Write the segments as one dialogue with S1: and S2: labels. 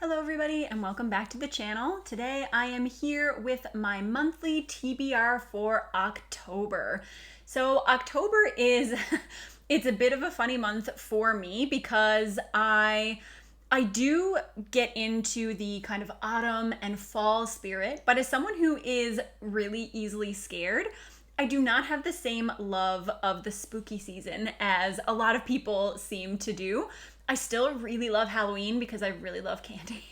S1: Hello everybody and welcome back to the channel. Today I am here with my monthly TBR for October. So October is, it's a bit of a funny month for me because I do get into the kind of autumn and fall spirit, but as someone who is really easily scared, I do not have the same love of the spooky season as a lot of people seem to do. I still really love Halloween because I really love candy.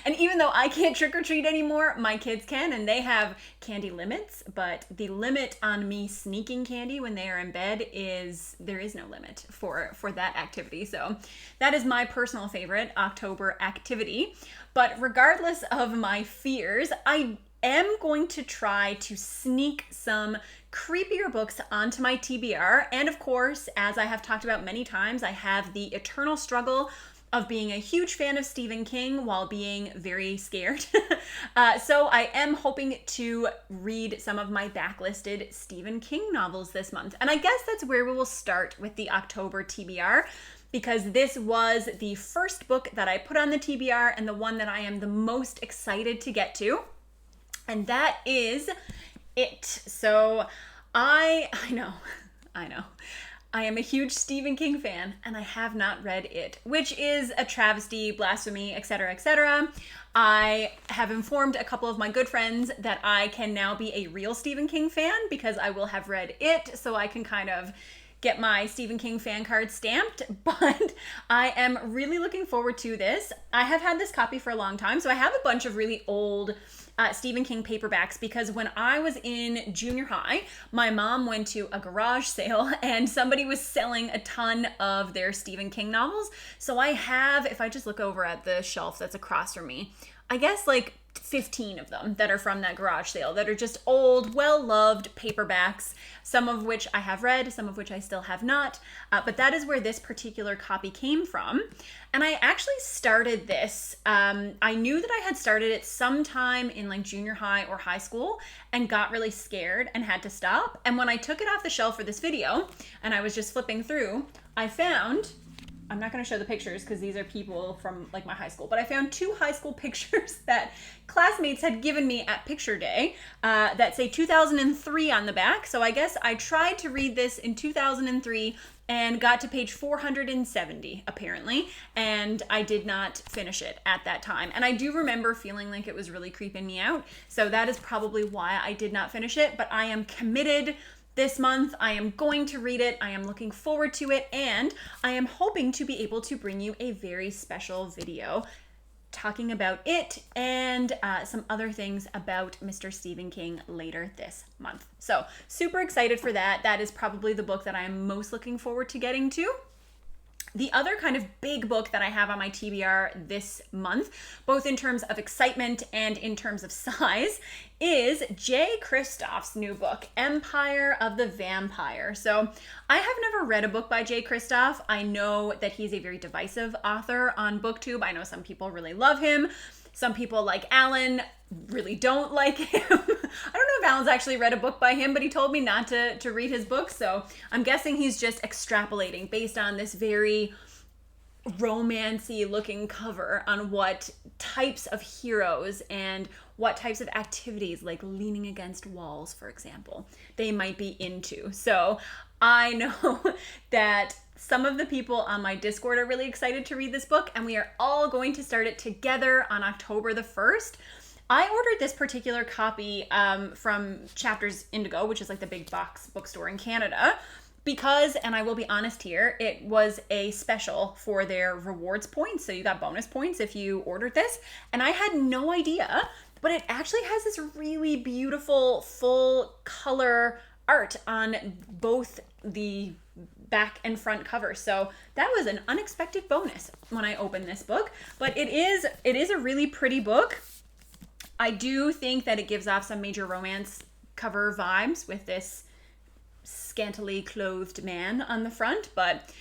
S1: And even though I can't trick or treat anymore, my kids can, and they have candy limits, but the limit on me sneaking candy when they are in bed is, there is no limit for that activity. So that is my personal favorite October activity. But regardless of my fears, I am going to try to sneak some creepier books onto my TBR. And of course, as I have talked about many times, I have the eternal struggle of being a huge fan of Stephen King while being very scared. So I am hoping to read some of my backlisted Stephen King novels this month. And I guess that's where we will start with the October TBR, because this was the first book that I put on the TBR and the one that I am the most excited to get to. And that is It. So I know. I am a huge Stephen King fan and I have not read It, which is a travesty, blasphemy, etc., etc. I have informed a couple of my good friends that I can now be a real Stephen King fan because I will have read It, so I can kind of get my Stephen King fan card stamped, but I am really looking forward to this. I have had this copy for a long time, so I have a bunch of really old Stephen King paperbacks because when I was in junior high, my mom went to a garage sale and somebody was selling a ton of their Stephen King novels. So I have, if I just look over at the shelf that's across from me, I guess like 15 of them that are from that garage sale that are just old, well-loved paperbacks, some of which I have read, some of which I still have not, but that is where this particular copy came from. And I actually started this, I knew that I had started it sometime in like junior high or high school and got really scared and had to stop. And when I took it off the shelf for this video and I was just flipping through, I found, I'm not going to show the pictures because these are people from like my high school, but I found 2 high school pictures that classmates had given me at picture day that say 2003 on the back. So I guess I tried to read this in 2003 and got to page 470 apparently, and I did not finish it at that time. And I do remember feeling like it was really creeping me out. So that is probably why I did not finish it, but I am committed. This month, I am going to read it, I am looking forward to it, and I am hoping to be able to bring you a very special video talking about it and some other things about Mr. Stephen King later this month. So super excited for that. That is probably the book that I am most looking forward to getting to. The other kind of big book that I have on my TBR this month, both in terms of excitement and in terms of size, is Jay Kristoff's new book, Empire of the Vampire. So I have never read a book by Jay Kristoff. I know that he's a very divisive author on BookTube. I know some people really love him. Some people like Alan really don't like him. I don't know if Alan's actually read a book by him, but he told me not to read his book. So I'm guessing he's just extrapolating based on this very romancy looking cover on what types of heroes and what types of activities, like leaning against walls, for example, they might be into. So I know that some of the people on my Discord are really excited to read this book, and we are all going to start it together on October the 1st. I ordered this particular copy from Chapters Indigo, which is like the big box bookstore in Canada, because, and I will be honest here, it was a special for their rewards points. So you got bonus points if you ordered this. And I had no idea, but it actually has this really beautiful full color art on both the back and front cover. So that was an unexpected bonus when I opened this book, but it is a really pretty book. I do think that it gives off some major romance cover vibes with this scantily clothed man on the front, but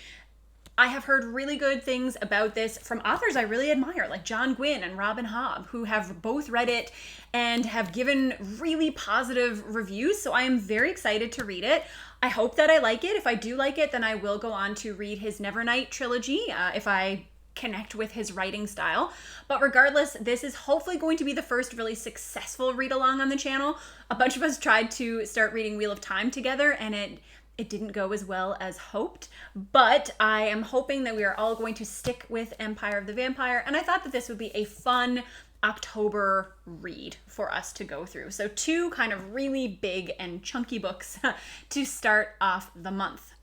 S1: I have heard really good things about this from authors I really admire, like John Gwynne and Robin Hobb, who have both read it and have given really positive reviews. So I am very excited to read it. I hope that I like it. If I do like it, then I will go on to read his Nevernight trilogy if I connect with his writing style. But regardless, this is hopefully going to be the first really successful read along on the channel. A bunch of us tried to start reading Wheel of Time together, and it didn't go as well as hoped, but I am hoping that we are all going to stick with Empire of the Vampire, and I thought that this would be a fun October read for us to go through. So 2 kind of really big and chunky books to start off the month.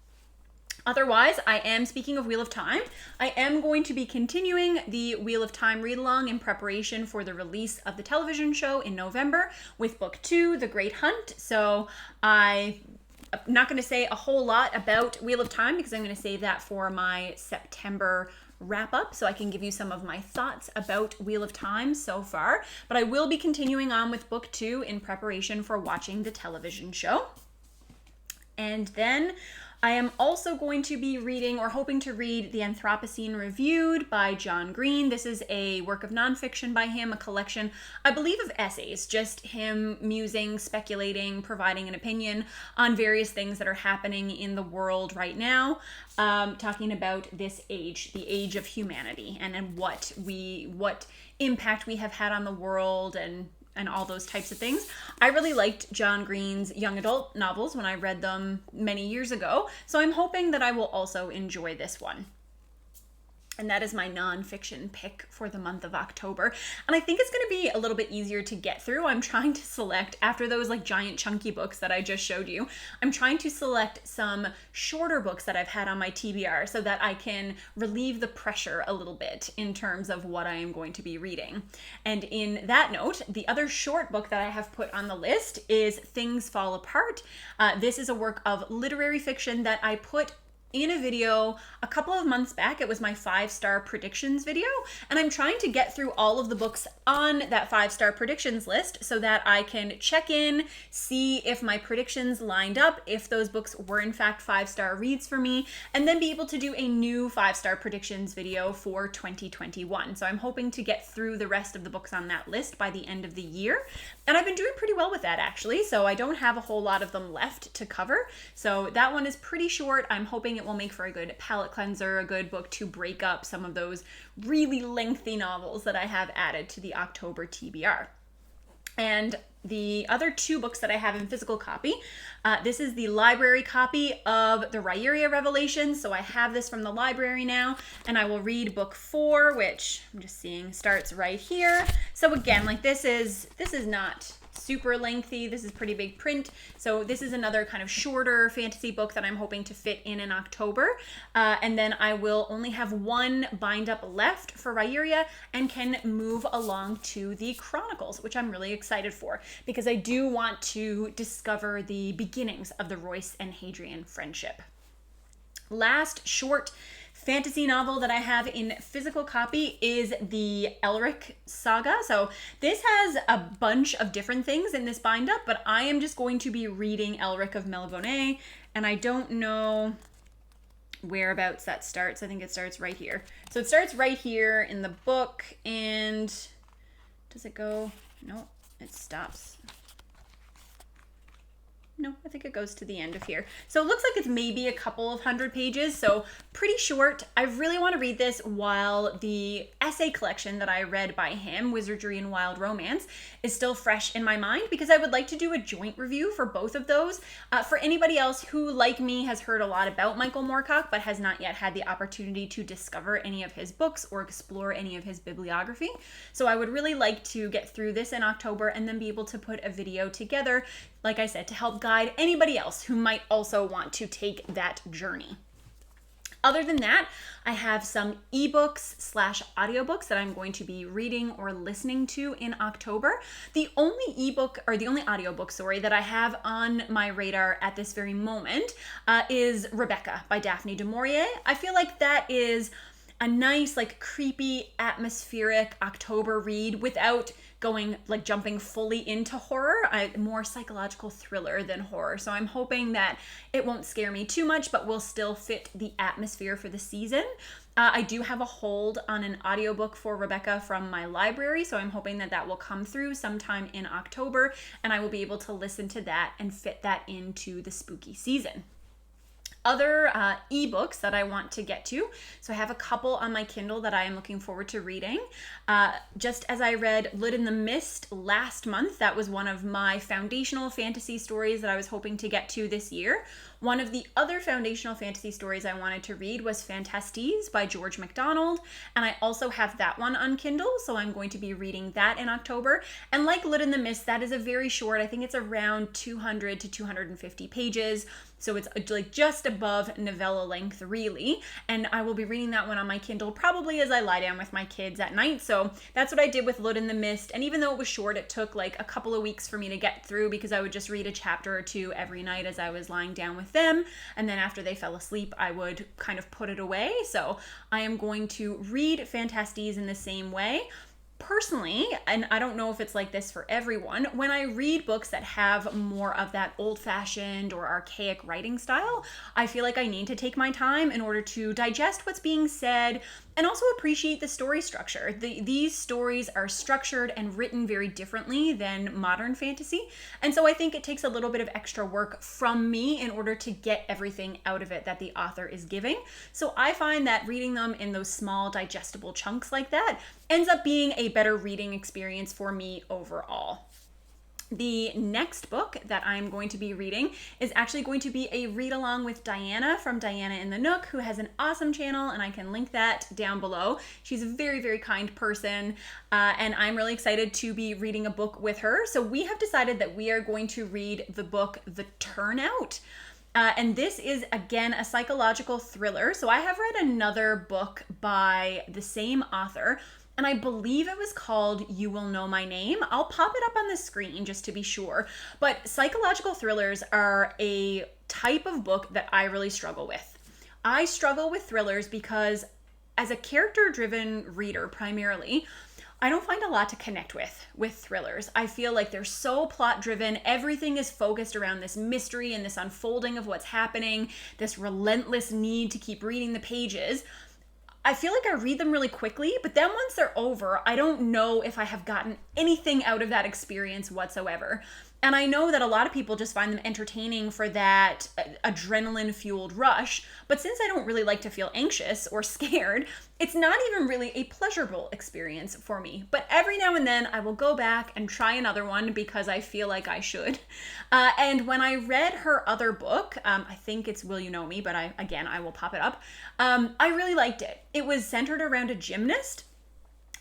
S1: Otherwise, I am, speaking of Wheel of Time, I am going to be continuing the Wheel of Time read-along in preparation for the release of the television show in November with Book 2, The Great Hunt. So I'm not going to say a whole lot about Wheel of Time because I'm going to save that for my September wrap up so I can give you some of my thoughts about Wheel of Time so far. But I will be continuing on with Book 2 in preparation for watching the television show. And then I am also going to be reading, or hoping to read, The Anthropocene Reviewed by John Green. This is a work of nonfiction by him, a collection, I believe, of essays, just him musing, speculating, providing an opinion on various things that are happening in the world right now, talking about this age, the age of humanity, and what impact we have had on the world and all those types of things. I really liked John Green's young adult novels when I read them many years ago, so I'm hoping that I will also enjoy this one. And that is my nonfiction pick for the month of October. And I think it's going to be a little bit easier to get through. I'm trying to select, after those like giant chunky books that I just showed you, I'm trying to select some shorter books that I've had on my TBR so that I can relieve the pressure a little bit in terms of what I am going to be reading. And in that note, the other short book that I have put on the list is Things Fall Apart. This is a work of literary fiction that I put in a video a couple of months back. It was my 5-star predictions video, and I'm trying to get through all of the books on that 5-star predictions list so that I can check in, see if my predictions lined up, if those books were in fact 5-star reads for me, and then be able to do a new 5-star predictions video for 2021. So I'm hoping to get through the rest of the books on that list by the end of the year, and I've been doing pretty well with that actually, so I don't have a whole lot of them left to cover. So that one is pretty short. I'm hoping it will make for a good palate cleanser, a good book to break up some of those really lengthy novels that I have added to the October TBR. And the other 2 books that I have in physical copy, this is the library copy of the Ryria Revelation. So I have this from the library now, and I will read book 4, which I'm just seeing starts right here. So again, like this is not super lengthy. This is pretty big print. So this is another kind of shorter fantasy book that I'm hoping to fit in October. And then I will only have 1 bind up left for Ryria and can move along to the Chronicles, which I'm really excited for because I do want to discover the beginnings of the Royce and Hadrian friendship. Last short fantasy novel that I have in physical copy is the Elric Saga. So this has a bunch of different things in this bind up, but I am just going to be reading Elric of Melvonnet, and I don't know whereabouts that starts. I think it starts right here. So it starts right here in the book, and does it go? No, it stops. No, I think it goes to the end of here. So it looks like it's maybe a couple of 100 pages, so pretty short. I really want to read this while the essay collection that I read by him, Wizardry and Wild Romance, is still fresh in my mind because I would like to do a joint review for both of those. For anybody else who, like me, has heard a lot about Michael Moorcock but has not yet had the opportunity to discover any of his books or explore any of his bibliography. So I would really like to get through this in October and then be able to put a video together, like I said, to help guide anybody else who might also want to take that journey. Other than that, I have some ebooks/audiobooks that I'm going to be reading or listening to in October. The only audiobook, that I have on my radar at this very moment is Rebecca by Daphne du Maurier. I feel like that is a nice, like, creepy, atmospheric October read without jumping fully into horror, a more psychological thriller than horror. So I'm hoping that it won't scare me too much, but will still fit the atmosphere for the season. I do have a hold on an audiobook for Rebecca from my library, so I'm hoping that that will come through sometime in October, and I will be able to listen to that and fit that into the spooky season. other ebooks that I want to get to. So I have a couple on my Kindle that I am looking forward to reading. Just as I read Lit in the Mist last month, that was one of my foundational fantasy stories that I was hoping to get to this year. One of the other foundational fantasy stories I wanted to read was Fantastes by George MacDonald, and I also have that one on Kindle, so I'm going to be reading that in October. And like Lit in the Mist, that is a very short, I think it's around 200 to 250 pages, so it's like just above novella length, really. And I will be reading that one on my Kindle probably as I lie down with my kids at night. So that's what I did with Lit in the Mist. And even though it was short, it took like a couple of weeks for me to get through because I would just read a chapter or two every night as I was lying down with them. And then after they fell asleep, I would kind of put it away. So I am going to read Fantastes in the same way. Personally, and I don't know if it's like this for everyone, when I read books that have more of that old-fashioned or archaic writing style, I feel like I need to take my time in order to digest what's being said and also appreciate the story structure. These stories are structured and written very differently than modern fantasy, and so I think it takes a little bit of extra work from me in order to get everything out of it that the author is giving. So I find that reading them in those small digestible chunks like that ends up being a better reading experience for me overall. The next book that I'm going to be reading is actually going to be a read along with Diana from Diana in the Nook, who has an awesome channel, and I can link that down below. She's a very, very kind person, and I'm really excited to be reading a book with her. So we have decided that we are going to read the book The Turnout. And this is, again, a psychological thriller. So I have read another book by the same author, and I believe it was called You Will Know My Name. I'll pop it up on the screen just to be sure. But psychological thrillers are a type of book that I really struggle with. I struggle with thrillers because as a character-driven reader primarily, I don't find a lot to connect with thrillers. I feel like they're so plot-driven. Everything is focused around this mystery and this unfolding of what's happening, this relentless need to keep reading the pages. I feel like I read them really quickly, but then once they're over, I don't know if I have gotten anything out of that experience whatsoever. And I know that a lot of people just find them entertaining for that adrenaline-fueled rush, but since I don't really like to feel anxious or scared, it's not even really a pleasurable experience for me. But every now and then I will go back and try another one because I feel like I should. And when I read her other book, I think it's Will You Know Me, but I will pop it up. I really liked it. It was centered around a gymnast.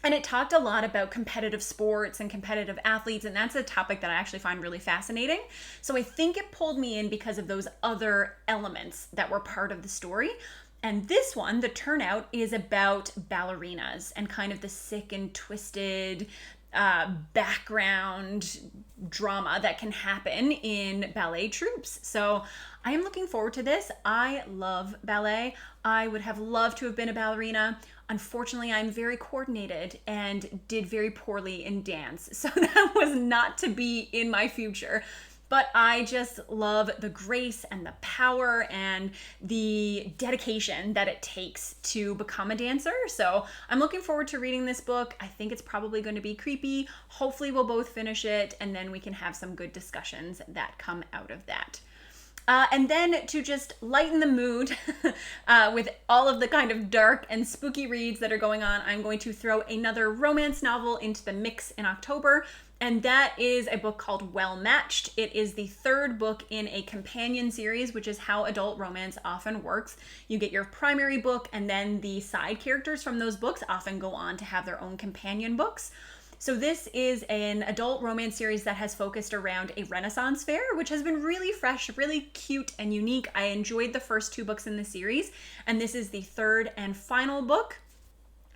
S1: And it talked a lot about competitive sports and competitive athletes, and that's a topic that I actually find really fascinating. So I think it pulled me in because of those other elements that were part of the story. And this one, The Turnout, is about ballerinas and kind of the sick and twisted background drama that can happen in ballet troupes. So I am looking forward to this. I love ballet. I would have loved to have been a ballerina. Unfortunately, I'm very coordinated and did very poorly in dance, so that was not to be in my future. But I just love the grace and the power and the dedication that it takes to become a dancer. So I'm looking forward to reading this book. I think it's probably going to be creepy. Hopefully we'll both finish it, and then we can have some good discussions that come out of that. And then to just lighten the mood with all of the kind of dark and spooky reads that are going on, I'm going to throw another romance novel into the mix in October. And that is a book called Well Matched. It is the third book in a companion series, which is how adult romance often works. You get your primary book, and then the side characters from those books often go on to have their own companion books. So this is an adult romance series that has focused around a Renaissance fair, which has been really fresh, really cute, and unique. I enjoyed the first two books in the series, and this is the third and final book.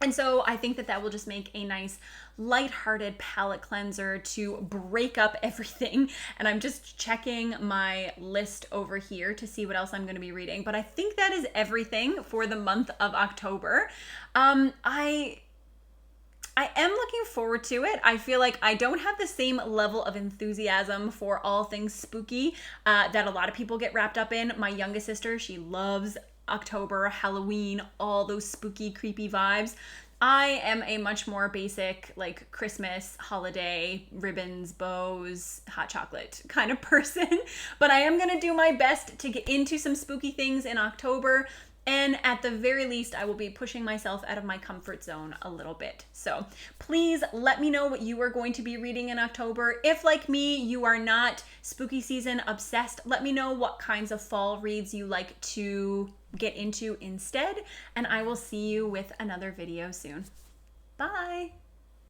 S1: And so I think that that will just make a nice lighthearted palate cleanser to break up everything. And I'm just checking my list over here to see what else I'm going to be reading. But I think that is everything for the month of October. I am looking forward to it. I feel like I don't have the same level of enthusiasm for all things spooky that a lot of people get wrapped up in. My youngest sister, she loves October, Halloween, all those spooky, creepy vibes. I am a much more basic, like Christmas, holiday, ribbons, bows, hot chocolate kind of person. But I am going to do my best to get into some spooky things in October. And at the very least, I will be pushing myself out of my comfort zone a little bit. So please let me know what you are going to be reading in October. If, like me, you are not spooky season obsessed, let me know what kinds of fall reads you like to get into instead. And I will see you with another video soon. Bye.